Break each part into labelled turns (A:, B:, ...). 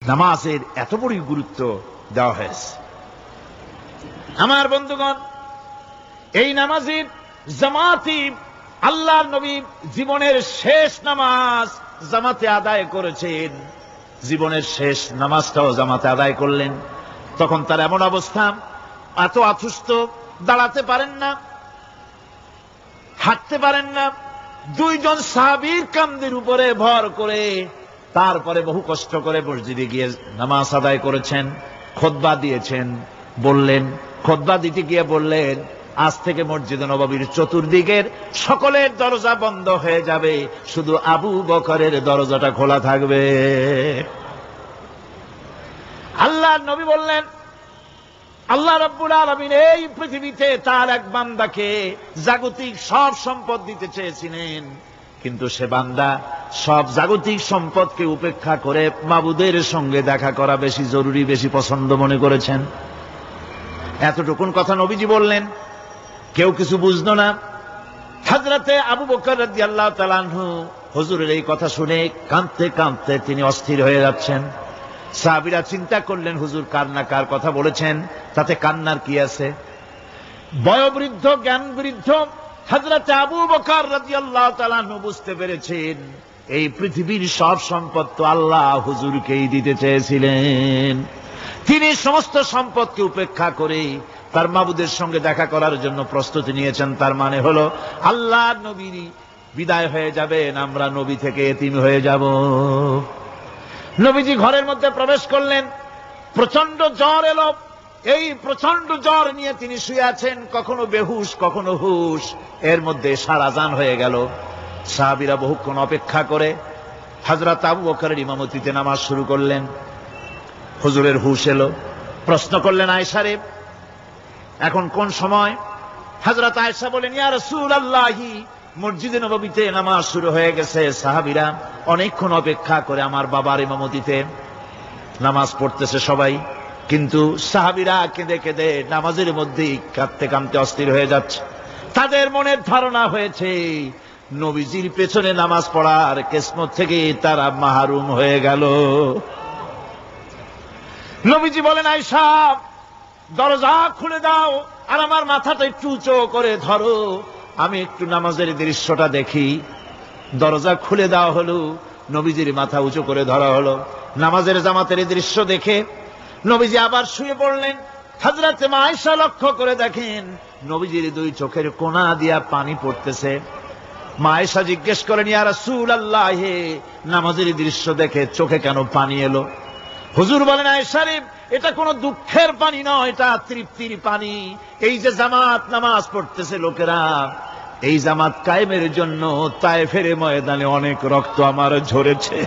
A: নামাজের এত বড় গুরুত্ব দেওয়া হয়েছে। আমার বন্ধুগণ, এই নামাজের জামাতি আল্লাহর নবী জীবনের শেষ নামাজ জামাতে আদায় করেছেন। জীবনের শেষ নামাজটাও জামাতে আদায় করলেন। তখন তার এমন অবস্থা, এত অসুস্থ, দাঁড়াতে পারেন না, হাঁটতে পারেন না। দুইজন সাহাবীর কাঁধের উপরে ভর করে তারপরে বহু কষ্ট করে মসজিদে গিয়ে নামাজ আদায় করেছেন। খুতবা দিয়েছেন, বললেন, খুতবা দিতে গিয়ে বললেন, আজ থেকে মসজিদে নববীর চতুর্দিকের সকলের দরজা বন্ধ হয়ে যাবে, শুধু আবু বকরের দরজাটা খোলা থাকবে। আল্লাহর নবী বললেন, আল্লাহ রাব্বুল আলামিন এই পৃথিবীতে তার এক বান্দাকে জাগতিক সব সম্পদ দিতে চেয়েছিলেন, কিন্তু সে বান্দা সব জাগতিক সম্পদকে উপেক্ষা করে মাবুদের সঙ্গে দেখা করা বেশি জরুরি, বেশি পছন্দ মনে করেছেন। এতটুকুন কথা নবীজি বললেন, কেউ কিছু বুঝলো না। হযরতে আবু বকর রাদিয়াল্লাহু তাআলা আনহু হুজুরের এই কথা শুনে কাঁদতে কাঁদতে তিনি অস্থির হয়ে যাচ্ছেন। সাহাবীরা চিন্তা করলেন, হুজুর কান্না কার কথা বলেছেন, তাতে কান্নার কি আছে? বয়োবৃদ্ধ, জ্ঞান বৃদ্ধ হযরতে আবু বকর রাদিয়াল্লাহু তাআলা আনহু বুঝতে পেরেছেন এই পৃথিবীর সব সম্পদ তো আল্লাহ হুজুরকেই দিতে চেয়েছিলেন। তিনি সমস্ত সম্পদকে উপেক্ষা করে তার মাবুদের সঙ্গে দেখা করার জন্য প্রস্তুতি নিয়েছেন। তার মানে হলো আল্লাহর নবী বিদায় হয়ে যাবেন, আমরা নবী থেকে এতিম হয়ে যাব। নবীজি ঘরের মধ্যে প্রবেশ করলেন, প্রচন্ড জ্বর এলো। এই প্রচন্ড জ্বর নিয়ে তিনি শুয়ে আছেন, কখনো বেহুশ কখনো হুশ। এর মধ্যে এশার আযান হয়ে গেল। সাহাবীরা বহুক্ষণ অপেক্ষা করে হযরত আবু বকরের ইমামতিতে নামাজ শুরু করলেন। হুজুরের হুশ এলো, প্রশ্ন করলেন, আয়েশা রে, এখন কোন সময়? হযরত আয়েশা বলেন, ইয়া রাসূলুল্লাহি, মসজিদে নববীতে নামাজ শুরু হয়ে গেছে। সাহাবীরা অনেকক্ষণ অপেক্ষা করে আমার বাবার ইমামতিতে নামাজ পড়তেছে সবাই, কিন্তু সাহাবীরা কেঁদে কেঁদে নামাজের মধ্যেই কাঁদতে কাঁদতে অস্থির হয়ে যাচ্ছে। তাদের মনের ধারণা হয়েছে নবীজির পেছনে নামাজ পড়ার কিসমত থেকে তারা মাহরুম হয়ে গেল। নবীজি বলেন, আয়েশা দরজা খুলে দাও আর আমার মাথাটা একটু উঁচু করে ধরো, আমি একটু নামাজের দৃশ্যটা দেখি। দরজা খুলে দেওয়া হলো, নবীজির মাথা উঁচু করে ধরা হলো। নামাজের জামাতের দৃশ্য দেখে নবীজি আবার শুয়ে পড়লেন। হযরতে মা আয়েশা লক্ষ্য করে দেখেন নবীজির দুই চোখের কোণা দিয়া পানি পড়তেছে। মা আয়েশা জিজ্ঞেস করেন, ইয়া রাসূলুল্লাহ, নামাজের দৃশ্য দেখে চোখে কেন পানি এলো? হুজুর বলেন, আয়েশা রে, এটা কোনো দুঃখের পানি নয়, এটা তৃপ্তির পানি। এই যে জামাত নামাজ পড়তেছে লোকেরা, এই জামাত কায়েমের জন্য তায়েফের ময়দানে অনেক রক্ত আমার ঝরেছে।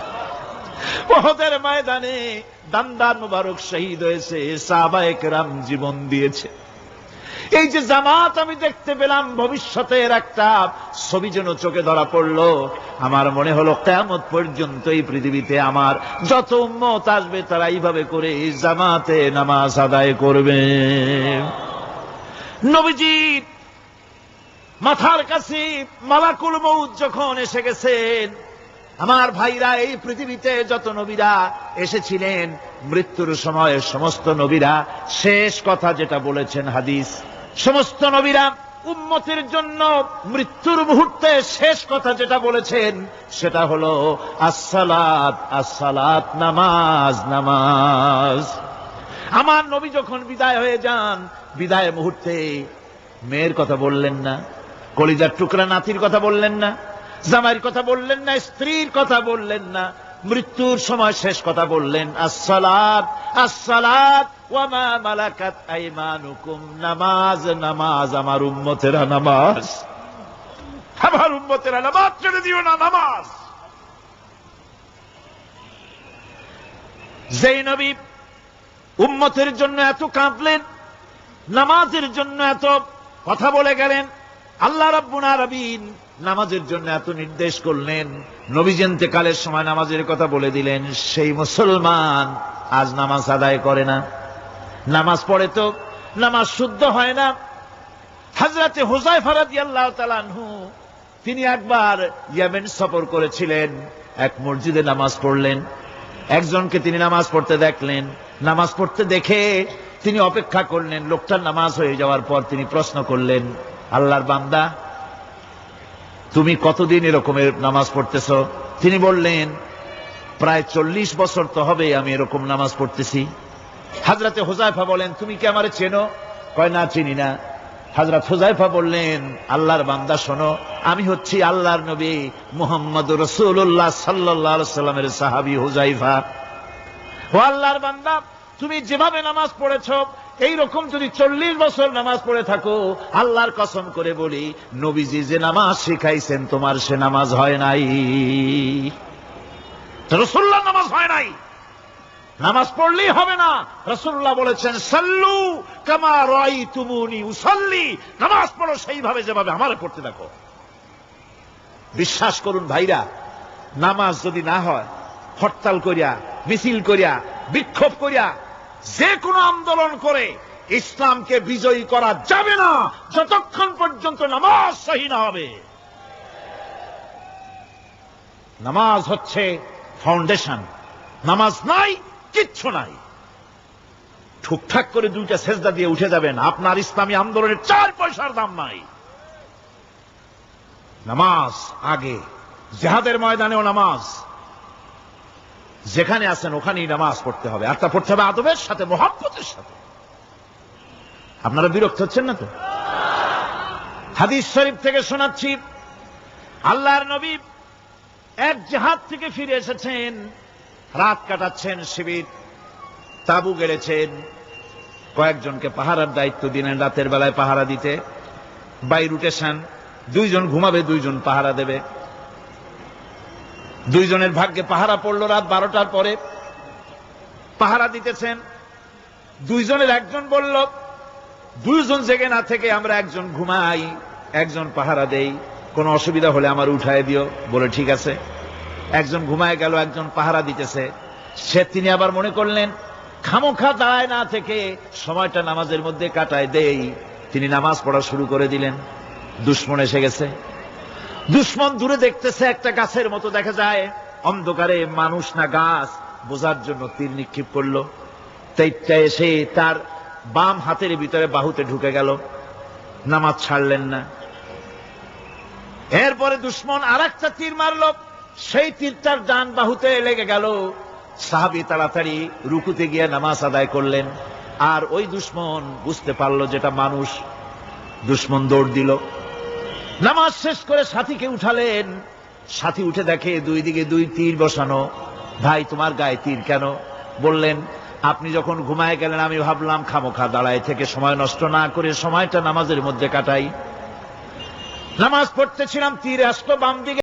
A: উহুদের ময়দানে দান্দার মুবারক শহীদ হয়েছে, সাহাবায়ে কেরাম জীবন দিয়েছে। এই যে জামাত আমি দেখতে পেলাম, ভবিষ্যতের একটা ছবি যেন চোখে ধরা পড়লো। আমার মনে হলো কিয়ামত পর্যন্ত এই পৃথিবীতে আমার যত উম্মত আসবে তারা এইভাবে করে জামাতে নামাজ আদায় করবে। নবীজি মাথার কাছে মালাকুল মউত যখন এসে গেছেন, আমার ভাইরা, এই পৃথিবীতে যত নবীরা এসেছিলেন মৃত্যুর সময় সমস্ত নবীরা শেষ কথা যেটা বলেছেন, হাদিস, সমস্ত নবীরা উম্মতের জন্য মৃত্যুর মুহূর্তে শেষ কথা যেটা বলেছেন সেটা হলো আসসালাত, আসসালাত, নামাজ, নামাজ। আমার নবী যখন বিদায় হয়ে যান, বিদায় মুহূর্তে মেয়ের কথা বললেন না, কলিজার টুকরা নাতির কথা বললেন না, জামাইয়ের কথা বললেন না, স্ত্রীর কথা বললেন না। মৃত্যুর সময় শেষ কথা বললেন, আসসালাত, আসসালাত ওয়া মা মালাকাত আইমানুকুম, নামাজ, নামাজ, আমার উম্মতেরা নামাজ, আমার উম্মতেরা নামাজ ছেড়ে দিও না, নামাজ। যেই নবী উম্মতের জন্য এত কাঁদলেন, নামাজের জন্য এত কথা বলে গেলেন, আল্লাহ রাব্বুল আলামিন নামাজের জন্য এত নির্দেশ করলেন, নবীজি ইন্তেকালের সময় নামাজের কথা বলে দিলেন, সেই মুসলমান আজ নামাজ আদায় করে না। নামাজ পড়ে তো নামাজ শুদ্ধ হয় না। হযরতে হুযায়ফা রাদিয়াল্লাহু তাআলা আনহু তিনি একবার ইয়েমেন সফর করেছিলেন, এক মসজিদে নামাজ পড়লেন। একজনকে তিনি নামাজ পড়তে দেখলেন, নামাজ পড়তে দেখে তিনি অপেক্ষা করলেন। লোকটার নামাজ হয়ে যাওয়ার পর তিনি প্রশ্ন করলেন, আল্লাহর বান্দা, তুমি কতদিন এরকমের নামাজ পড়তেছ? তিনি বললেন, প্রায় 40 বছর তো হবে আমি এরকম নামাজ পড়তেছি। হযরতে হুযায়ফা বলেন, তুমি কি আমারে চেনো? কয়, না, চিনি না। হযরত হুযায়ফা বললেন, আল্লাহর বান্দা শোনো, আমি হচ্ছি আল্লাহর নবী মুহাম্মদুর রাসূলুল্লাহ সাল্লাল্লাহু আলাইহি সাল্লামের সাহাবী হুযায়ফা। ও আল্লাহর বান্দা, তুমি যেভাবে নামাজ পড়েছো এইরকম যদি 40 বছর নামাজ পড়ে থাকো, আল্লাহর কসম করে বলি, নবীজি যে নামাজ শিখাইছেন তোমার সে নামাজ হয় নাই। রাসূলুল্লাহ নামাজ হয় নাই, নামাজ পড়লেই হবে না। রাসূলুল্লাহ বলেছেন, সাল্লু কামা রাআইতুমুনি উসাল্লি, নামাজ পড়ো সেইভাবে যেভাবে আমারে পড়তে দেখো। বিশ্বাস করুন ভাইরা, নামাজ যদি না হয়, হরতাল করিয়া, মিছিল করিয়া, বিক্ষোভ করিয়া, যে কোনো আন্দোলন করে ইসলামকে বিজয়ী করা যাবে না যতক্ষণ পর্যন্ত নামাজ সহি না হবে। নামাজ হচ্ছে ফাউন্ডেশন, নামাজ নাই কিচ্ছু নাই। ঠুকঠাক করে 2টা সেজদা দিয়ে উঠে যাবেন, আপনার ইসলামী আন্দোলনের 4 পয়সার দাম নাই। নামাজ আগে, জিহাদের ময়দানেও নামাজ, যেখানে আছেন ওখানেই নামাজ পড়তে হবে, আর তা পড়তে হবে আদবের সাথে, মুহাব্বতের সাথে। আপনারা বিরক্ত হচ্ছেন না তো? হাদিস শরীফ থেকে শোনাচ্ছি, আল্লাহর নবী এক জিহাদ থেকে ফিরে এসেছেন, রাত কাটাচ্ছেন, শিবির তাবু গেড়েছেন, কয়েকজনকে পাহারার দায়িত্ব দিলেন রাতের বেলায় পাহারা দিতে। বাই রুটেশন, 2 জন ঘুমাবে, 2 জন পাহারা দেবে। 2 জনের ভাগ্যে পাহারা পড়লো রাত 12টার পরে, পাহারা দিতেছেন। 2 জনের একজন বলল, 2 জন জেগে না থেকে আমরা একজন ঘুমাই, একজন পাহারা দেই, কোনো অসুবিধা হলে আমার উঠায় দিও। বলে ঠিক আছে। একজন ঘুমায় গেল, একজন পাহারা দিতেছে। তিনি আবার মনে করলেন, খামোখা দাঁড়ায় না থেকে সময়টা নামাজের মধ্যে কাটায় দেই। তিনি নামাজ পড়া শুরু করে দিলেন। দুশমন এসে গেছে। দুশমন দূরে দেখতেছে, একটা গাছের মতো দেখা যায়, অন্ধকারে মানুষ না গাছ বোঝার জন্য তীর নিক্ষেপ করলো। তীরটা এসে তার বাম হাতের ভিতরে বাহুতে ঢুকে গেল। নামাজ ছাড়লেন না। এরপরে দুশমন আরেকটা তীর মারল, সেই তীরটার ডান বাহুতে লেগে গেল। সাহাবী তাড়াতাড়ি রুকুতে গিয়ে নামাজ আদায় করলেন। আর ওই দুশমন বুঝতে পারলো যেটা মানুষ। দুশমন দৌড় দিল। নামাজ শেষ করে সাথীকে উঠালেন। সাথী উঠে দেখে 2 দিকে 2 তীর বসানো। ভাই, তোমার গায়ে তীর কেন? বললেন, আপনি যখন ঘুমায় গেলেন আমি ভাবলাম খামোখা দাঁড়ায় থেকে সময় নষ্ট না করে সময়টা নামাজের মধ্যে কাটাই। নামাজ পড়তেছিলাম, তীর আসলো বাম দিকে।